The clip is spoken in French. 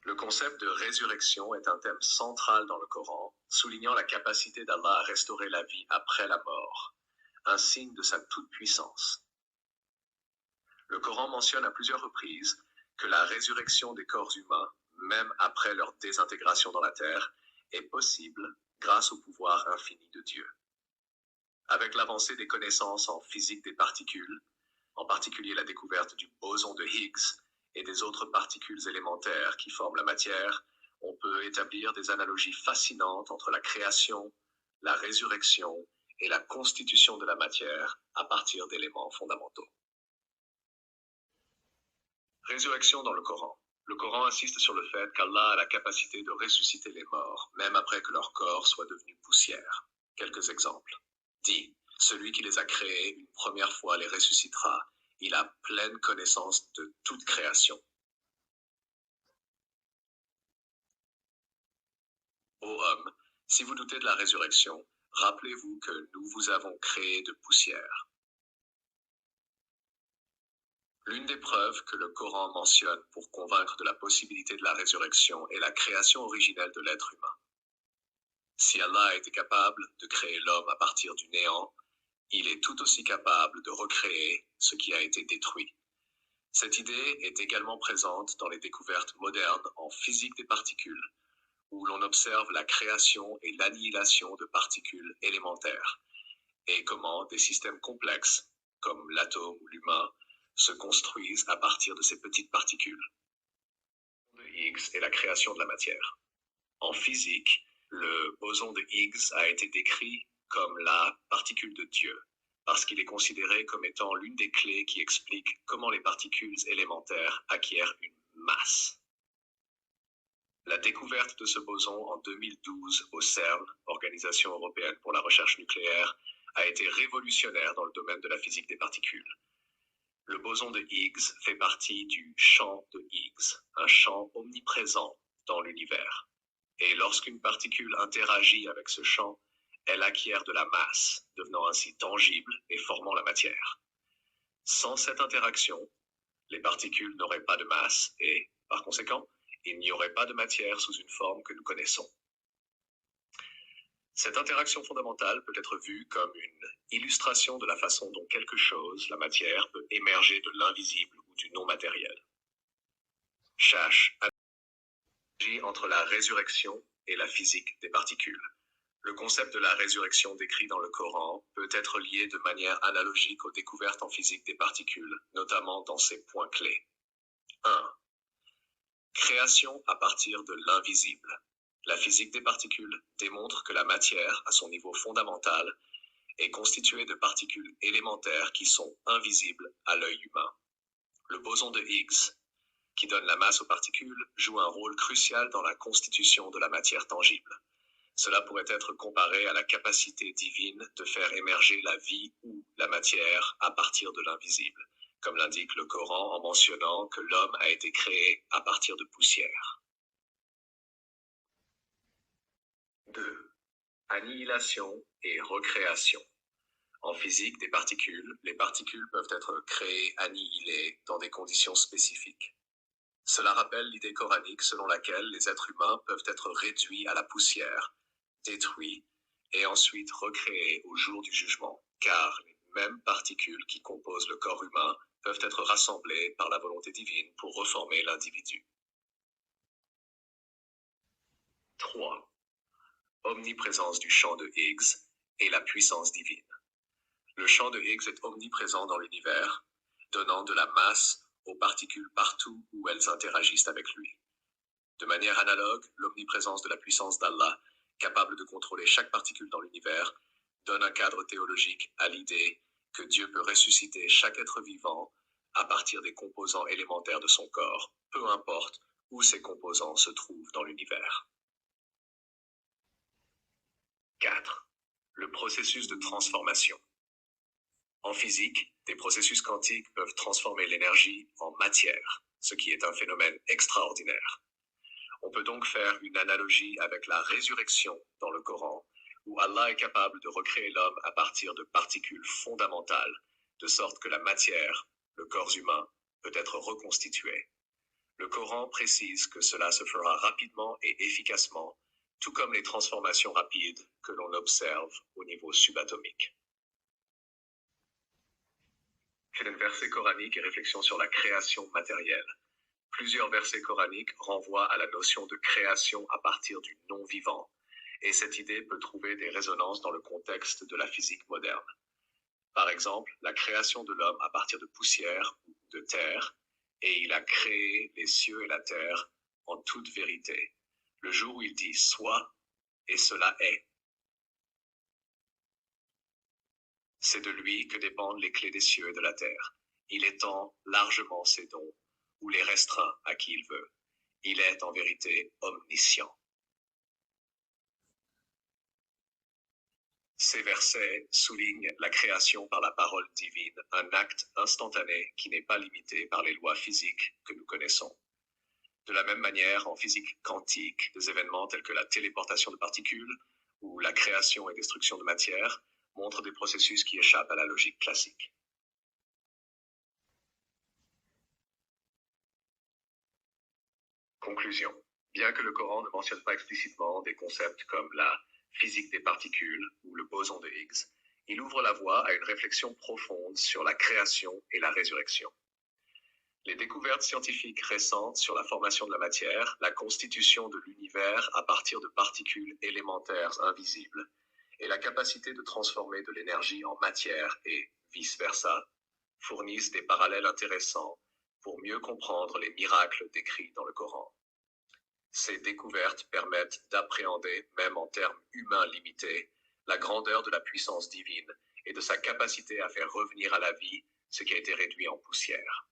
Le concept de résurrection est un thème central dans le Coran, soulignant la capacité d'Allah à restaurer la vie après la mort, un signe de sa toute-puissance. Le Coran mentionne à plusieurs reprises que la résurrection des corps humains, même après leur désintégration dans la terre, est possible grâce au pouvoir infini de Dieu. Avec l'avancée des connaissances en physique des particules, en particulier la découverte du boson de Higgs et des autres particules élémentaires qui forment la matière, on peut établir des analogies fascinantes entre la création, la résurrection et la constitution de la matière à partir d'éléments fondamentaux. Résurrection dans le Coran. Le Coran insiste sur le fait qu'Allah a la capacité de ressusciter les morts, même après que leur corps soit devenu poussière. Quelques exemples. Dit, celui qui les a créés une première fois les ressuscitera. Il a pleine connaissance de toute création. Ô homme, si vous doutez de la résurrection, rappelez-vous que nous vous avons créé de poussière. L'une des preuves que le Coran mentionne pour convaincre de la possibilité de la résurrection est la création originelle de l'être humain. Si Allah a été capable de créer l'homme à partir du néant, il est tout aussi capable de recréer ce qui a été détruit. Cette idée est également présente dans les découvertes modernes en physique des particules, où l'on observe la création et l'annihilation de particules élémentaires, et comment des systèmes complexes, comme l'atome ou l'humain, se construisent à partir de ces petites particules. De Higgs est la création de la matière. En physique, le boson de Higgs a été décrit comme la particule de Dieu, parce qu'il est considéré comme étant l'une des clés qui explique comment les particules élémentaires acquièrent une masse. La découverte de ce boson en 2012 au CERN, Organisation européenne pour la recherche nucléaire, a été révolutionnaire dans le domaine de la physique des particules. Le boson de Higgs fait partie du champ de Higgs, un champ omniprésent dans l'univers. Et lorsqu'une particule interagit avec ce champ, elle acquiert de la masse, devenant ainsi tangible et formant la matière. Sans cette interaction, les particules n'auraient pas de masse et, par conséquent, il n'y aurait pas de matière sous une forme que nous connaissons. Cette interaction fondamentale peut être vue comme une illustration de la façon dont quelque chose, la matière, peut émerger de l'invisible ou du non matériel. Shash, analogie entre la résurrection et la physique des particules. Le concept de la résurrection décrit dans le Coran peut être lié de manière analogique aux découvertes en physique des particules, notamment dans ces points clés. 1. Création à partir de l'invisible. La physique des particules démontre que la matière, à son niveau fondamental, est constituée de particules élémentaires qui sont invisibles à l'œil humain. Le boson de Higgs, qui donne la masse aux particules, joue un rôle crucial dans la constitution de la matière tangible. Cela pourrait être comparé à la capacité divine de faire émerger la vie ou la matière à partir de l'invisible, comme l'indique le Coran en mentionnant que l'homme a été créé à partir de poussière. 2. Annihilation et recréation. En physique des particules, les particules peuvent être créées, annihilées dans des conditions spécifiques. Cela rappelle l'idée coranique selon laquelle les êtres humains peuvent être réduits à la poussière, détruits et ensuite recréés au jour du jugement, car les mêmes particules qui composent le corps humain peuvent être rassemblées par la volonté divine pour reformer l'individu. 3. Omniprésence du champ de Higgs et la puissance divine. Le champ de Higgs est omniprésent dans l'univers, donnant de la masse aux particules partout où elles interagissent avec lui. De manière analogue, l'omniprésence de la puissance d'Allah, capable de contrôler chaque particule dans l'univers, donne un cadre théologique à l'idée que Dieu peut ressusciter chaque être vivant à partir des composants élémentaires de son corps, peu importe où ces composants se trouvent dans l'univers. 4. Le processus de transformation. En physique, des processus quantiques peuvent transformer l'énergie en matière, ce qui est un phénomène extraordinaire. On peut donc faire une analogie avec la résurrection dans le Coran, où Allah est capable de recréer l'homme à partir de particules fondamentales, de sorte que la matière, le corps humain, peut être reconstitué. Le Coran précise que cela se fera rapidement et efficacement, tout comme les transformations rapides que l'on observe au niveau subatomique. Verset coranique et réflexion sur la création matérielle. Plusieurs versets coraniques renvoient à la notion de création à partir du non-vivant, et cette idée peut trouver des résonances dans le contexte de la physique moderne. Par exemple, la création de l'homme à partir de poussière ou de terre, et il a créé les cieux et la terre en toute vérité, le jour où il dit soit, et cela est. C'est de lui que dépendent les clés des cieux et de la terre. Il étend largement ses dons, ou les restreint à qui il veut. Il est en vérité omniscient. Ces versets soulignent la création par la parole divine, un acte instantané qui n'est pas limité par les lois physiques que nous connaissons. De la même manière, en physique quantique, des événements tels que la téléportation de particules ou la création et destruction de matière montrent des processus qui échappent à la logique classique. Conclusion. Bien que le Coran ne mentionne pas explicitement des concepts comme la physique des particules ou le boson de Higgs, il ouvre la voie à une réflexion profonde sur la création et la résurrection. Les découvertes scientifiques récentes sur la formation de la matière, la constitution de l'univers à partir de particules élémentaires invisibles, et la capacité de transformer de l'énergie en matière et vice-versa, fournissent des parallèles intéressants pour mieux comprendre les miracles décrits dans le Coran. Ces découvertes permettent d'appréhender, même en termes humains limités, la grandeur de la puissance divine et de sa capacité à faire revenir à la vie ce qui a été réduit en poussière.